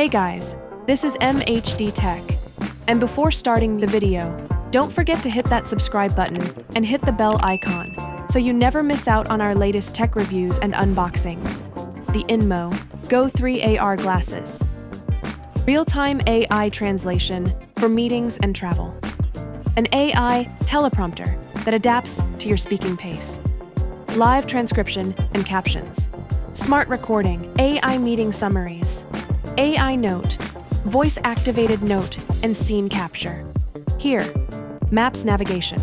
Hey guys, this is MHD Tech. And before starting the video, don't forget to hit that subscribe button and hit the bell icon so you never miss out on our latest tech reviews and unboxings. The INMO GO3 AR Glasses. Real-time AI translation for meetings and travel. An AI teleprompter that adapts to your speaking pace. Live transcription and captions. Smart recording, AI meeting summaries. AI note, voice-activated note and scene capture. Here, maps navigation.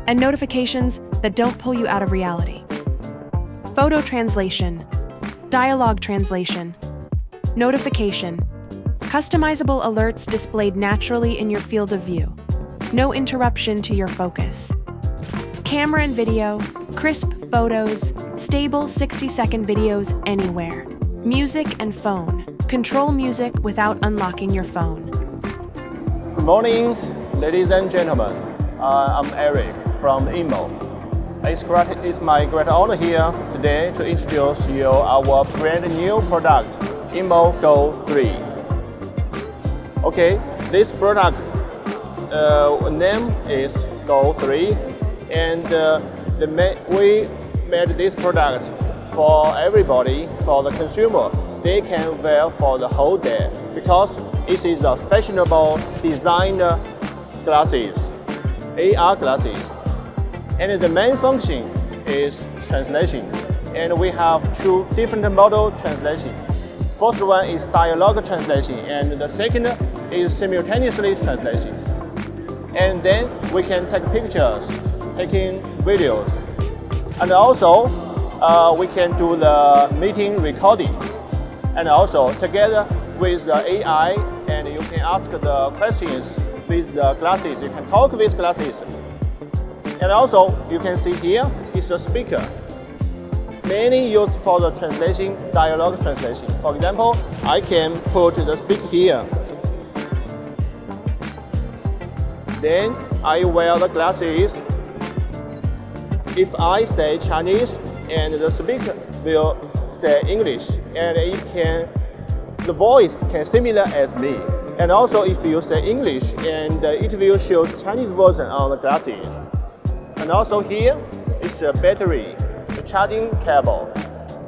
And notifications that don't pull you out of reality. Photo translation, dialogue translation, notification, customizable alerts displayed naturally in your field of view. No interruption to your focus. Camera and video, crisp photos, stable 60-second videos anywhere. Music and phone. Control music without unlocking your phone. Good morning, ladies and gentlemen. I'm Eric from INMO. It's my great honor here today to introduce you our brand new product, INMO GO3. Okay, this product name is GO3, and we made this product for everybody, for the consumer. They can wear for the whole day because it is a fashionable designer glasses, AR glasses. And the main function is translation. And we have two different model translation. First one is dialogue translation, and the second is simultaneously translation. And then we can take pictures, taking videos. And also, we can do the meeting recording. And also, together with the AI, and you can ask the questions with the glasses. You can talk with glasses. And also, you can see here is a speaker, mainly used for the translation, dialogue translation. For example, I can put the speaker here. Then I wear the glasses. If I say Chinese, and the speaker will say English, and the voice can similar as me. And also, if you say English, and it will show Chinese version on the glasses. And also here is a battery, the charging cable.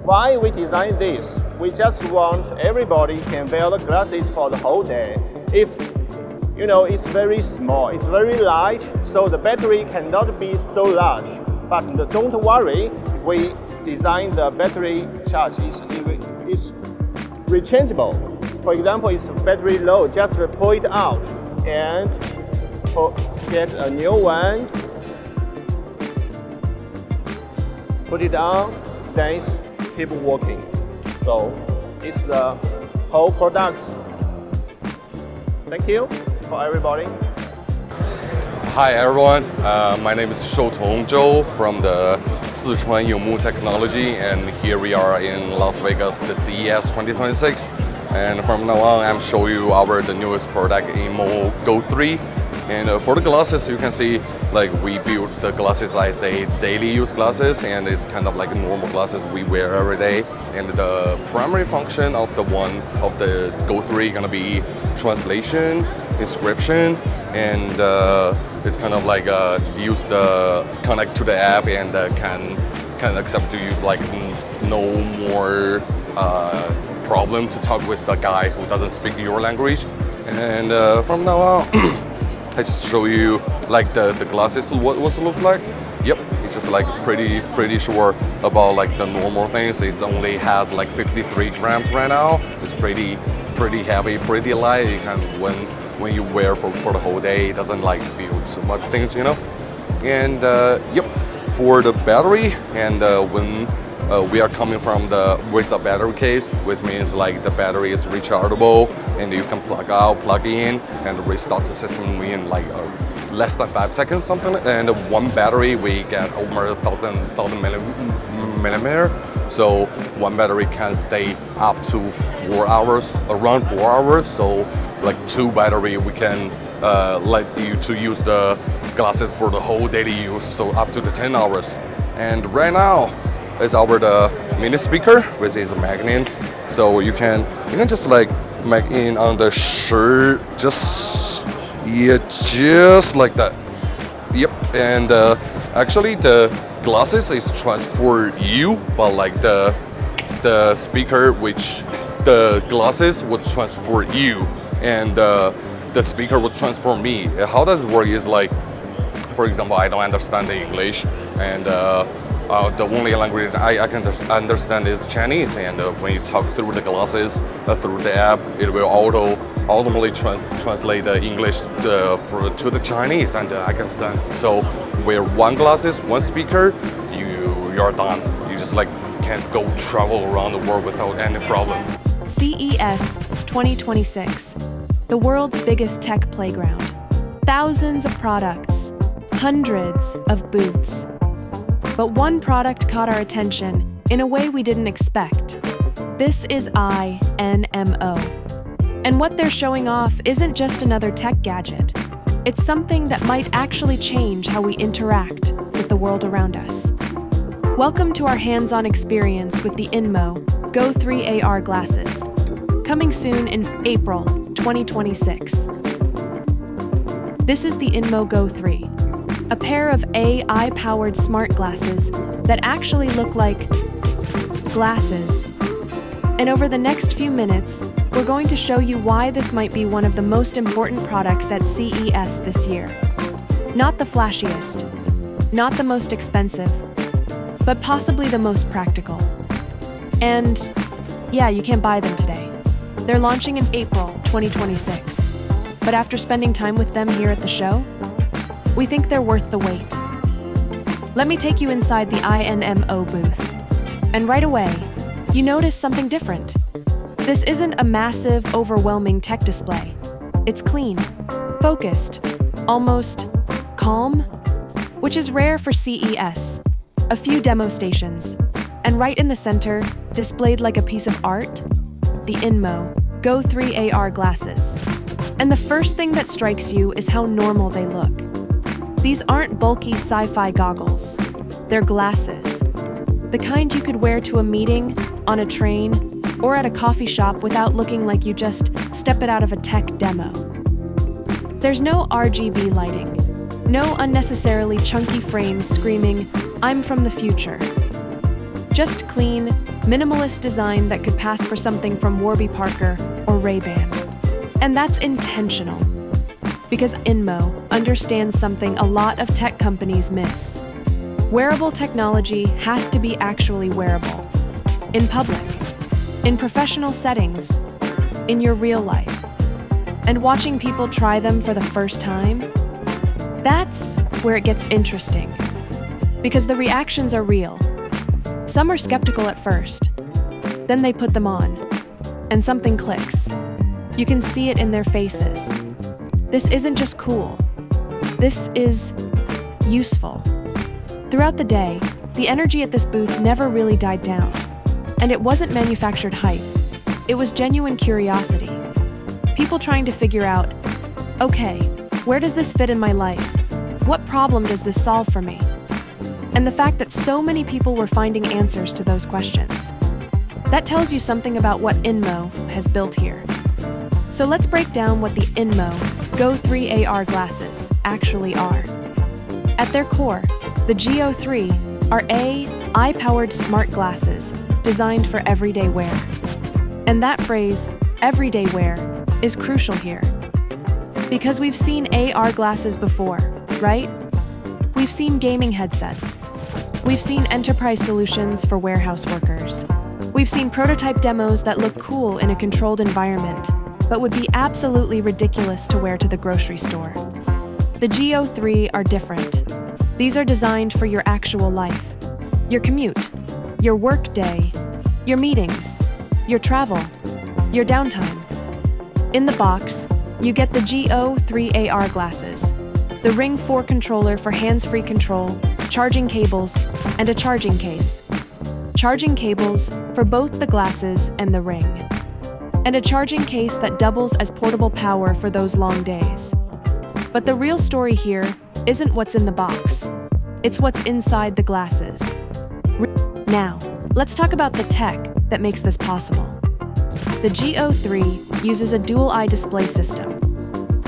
Why we designed this? We just want everybody can wear the glasses for the whole day. If it's very small, it's very light, so the battery cannot be so large. But don't worry, we designed the battery charge is rechangeable. For example, if battery low, just pull it out and get a new one. Put it on, then keep working. So it's the whole product. Thank you for everybody. Hi everyone, my name is Shoutong Zhou from the Sichuan INMO Technology, and here we are in Las Vegas, the CES 2026. And from now on, I'm showing you the newest product, INMO GO3. And for the glasses, you can see we built the glasses as a daily use glasses, and it's kind of like normal glasses we wear every day. And the primary function of the GO3 gonna be translation, inscription, and it's kind of connect to the app and can accept to you no more problem to talk with the guy who doesn't speak your language. And from now on, I just show you the glasses what look like. Yep, it's just pretty sure about the normal things. It only has 53 grams right now. It's pretty heavy, pretty light. And when you wear for the whole day, it doesn't feel too much things, And yep, for the battery, and when we are coming from with a battery case, which means the battery is rechargeable, and you can plug out, plug in, and restart the system in less than 5 seconds, something. And one battery we get over 1,000 millimeter, so one battery can stay up to 4 hours, around 4 hours. So two battery we can let you to use the glasses for the whole daily use, so up to the 10 hours. And right now is the mini speaker, which is a magnet, so you can just make in on the shirt, just like that. Yep, and actually the glasses is transfer you, but like the speaker, which the glasses would transfer you, and the speaker would transform me. How does it work is like, for example, I don't understand the English, and the only language I can understand is Chinese. And when you talk through the glasses, through the app, it will automatically translate the English to the Chinese, and I can understand. So with one glasses, one speaker, you're done. You just like can't go travel around the world without any problem. CES 2026, the world's biggest tech playground. Thousands of products, hundreds of booths. But one product caught our attention in a way we didn't expect. This is INMO. And what they're showing off isn't just another tech gadget. It's something that might actually change how we interact with the world around us. Welcome to our hands-on experience with the INMO GO3 AR Glasses, coming soon in April 2026. This is the INMO GO3, a pair of AI-powered smart glasses that actually look like glasses. And over the next few minutes, we're going to show you why this might be one of the most important products at CES this year. Not the flashiest, not the most expensive, but possibly the most practical. And yeah, you can't buy them today. They're launching in April 2026. But after spending time with them here at the show, we think they're worth the wait. Let me take you inside the INMO booth. And right away, you notice something different. This isn't a massive, overwhelming tech display. It's clean, focused, almost calm, which is rare for CES. A few demo stations, and right in the center, displayed like a piece of art, the INMO GO3 AR Glasses. And the first thing that strikes you is how normal they look. These aren't bulky sci-fi goggles. They're glasses. The kind you could wear to a meeting, on a train, or at a coffee shop without looking like you just stepped out of a tech demo. There's no RGB lighting. No unnecessarily chunky frames screaming, "I'm from the future." Just clean, minimalist design that could pass for something from Warby Parker or Ray-Ban. And that's intentional. Because INMO understands something a lot of tech companies miss. Wearable technology has to be actually wearable. In public, in professional settings, in your real life. And watching people try them for the first time, that's where it gets interesting. Because the reactions are real. Some are skeptical at first. Then they put them on. And something clicks. You can see it in their faces. This isn't just cool. This is useful. Throughout the day, the energy at this booth never really died down. And it wasn't manufactured hype. It was genuine curiosity. People trying to figure out, okay, where does this fit in my life? What problem does this solve for me? And the fact that so many people were finding answers to those questions. That tells you something about what INMO has built here. So let's break down what the INMO GO3 AR Glasses actually are. At their core, the GO3 are AI-powered smart glasses designed for everyday wear. And that phrase, everyday wear, is crucial here. Because we've seen AR glasses before, right? We've seen gaming headsets. We've seen enterprise solutions for warehouse workers. We've seen prototype demos that look cool in a controlled environment, but would be absolutely ridiculous to wear to the grocery store. The GO3 are different. These are designed for your actual life, your commute, your work day, your meetings, your travel, your downtime. In the box, you get the GO3 AR glasses, the Ring 4 controller for hands-free control, charging cables, and a charging case. Charging cables for both the glasses and the Ring. And a charging case that doubles as portable power for those long days. But the real story here isn't what's in the box. It's what's inside the glasses. Now, let's talk about the tech that makes this possible. The GO3 uses a dual-eye display system.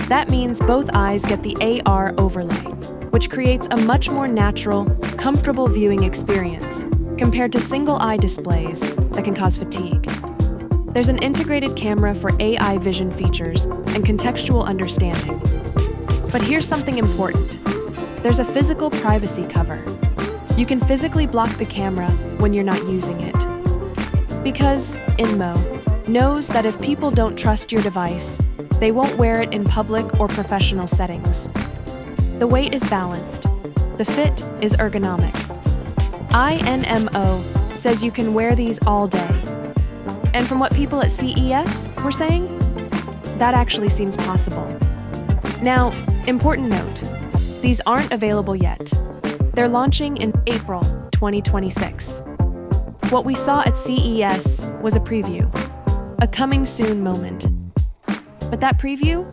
That means both eyes get the AR overlay, which creates a much more natural, comfortable viewing experience compared to single-eye displays that can cause fatigue. There's an integrated camera for AI vision features and contextual understanding. But here's something important. There's a physical privacy cover. You can physically block the camera when you're not using it. Because INMO knows that if people don't trust your device, they won't wear it in public or professional settings. The weight is balanced. The fit is ergonomic. INMO says you can wear these all day. And from what people at CES were saying, that actually seems possible. Now, important note, these aren't available yet. They're launching in April 2026. What we saw at CES was a preview, a coming soon moment. But that preview,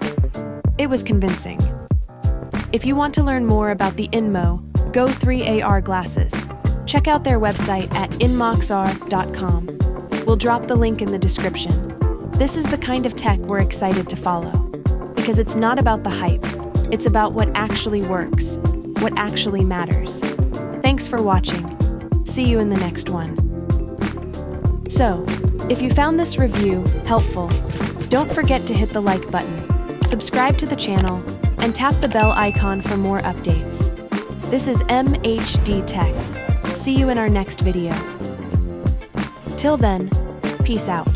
it was convincing. If you want to learn more about the INMO GO3 AR Glasses, check out their website at inmoxr.com. We'll drop the link in the description. This is the kind of tech we're excited to follow, because it's not about the hype, it's about what actually works, what actually matters. Thanks for watching. See you in the next one. So, if you found this review helpful, don't forget to hit the like button, subscribe to the channel, and tap the bell icon for more updates. This is MHD Tech. See you in our next video. Till then, peace out.